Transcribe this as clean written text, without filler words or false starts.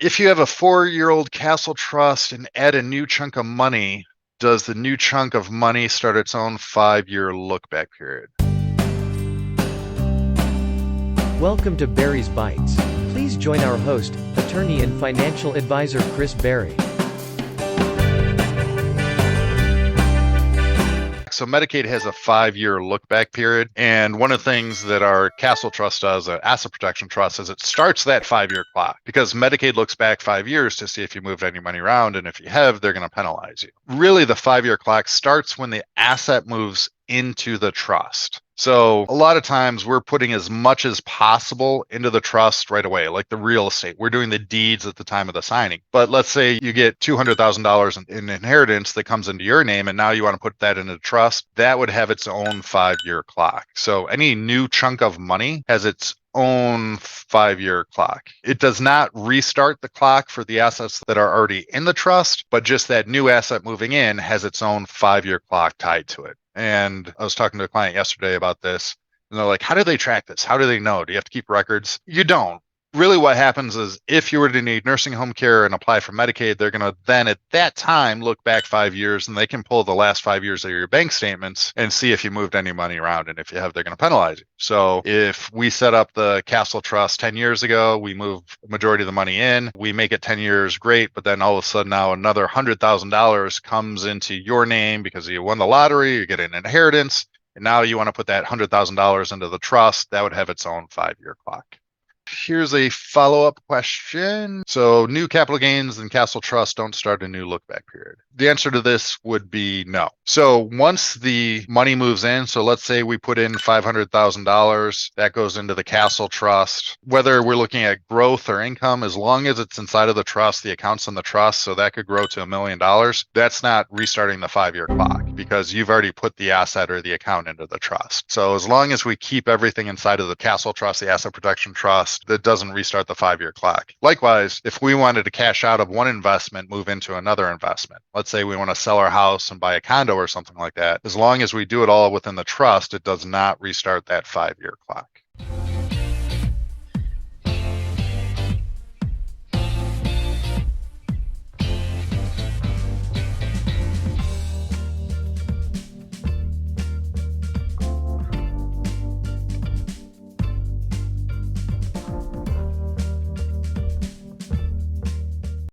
If you have a 4-year-old Castle Trust and add a new chunk of money, does the new chunk of money start its own 5-year look-back period? Welcome to Barry's Bites. Please join our host, attorney and financial advisor Chris Barry. So Medicaid has a 5-year look-back period, and one of the things that our Castle Trust does, an asset protection trust, is it starts that 5-year clock because Medicaid looks back 5 years to see if you moved any money around, and if you have, they're going to penalize you. Really, the 5-year clock starts when the asset moves into the trust. So a lot of times we're putting as much as possible into the trust right away, like the real estate. We're doing the deeds at the time of the signing. But let's say you get $200,000 in inheritance that comes into your name, and now you want to put that into the trust. That would have its own 5-year clock. So any new chunk of money has its own 5-year clock. It does not restart the clock for the assets that are already in the trust, but just that new asset moving in has its own 5-year clock tied to it. And I was talking to a client yesterday about this, and they're like, how do they track this? How do they know? Do you have to keep records? You don't. Really, what happens is if you were to need nursing home care and apply for Medicaid, they're going to then at that time look back 5 years, and they can pull the last 5 years of your bank statements and see if you moved any money around. And if you have, they're going to penalize you. So if we set up the Castle Trust 10 years ago, we move the majority of the money in, we make it 10 years, great. But then all of a sudden now another $100,000 comes into your name because you won the lottery, you get an inheritance, and now you want to put that $100,000 into the trust, that would have its own 5-year clock. Here's a follow-up question. So new capital gains and Castle Trust don't start a new look-back period. The answer to this would be no. So once the money moves in, so let's say we put in $500,000, that goes into the Castle Trust. Whether we're looking at growth or income, as long as it's inside of the trust, the account's in the trust, so that could grow to $1 million, that's not restarting the 5-year clock because you've already put the asset or the account into the trust. So as long as we keep everything inside of the Castle Trust, the asset protection trust, that doesn't restart the 5-year clock. Likewise, if we wanted to cash out of one investment, move into another investment, let's say we want to sell our house and buy a condo or something like that, as long as we do it all within the trust, it does not restart that 5-year clock.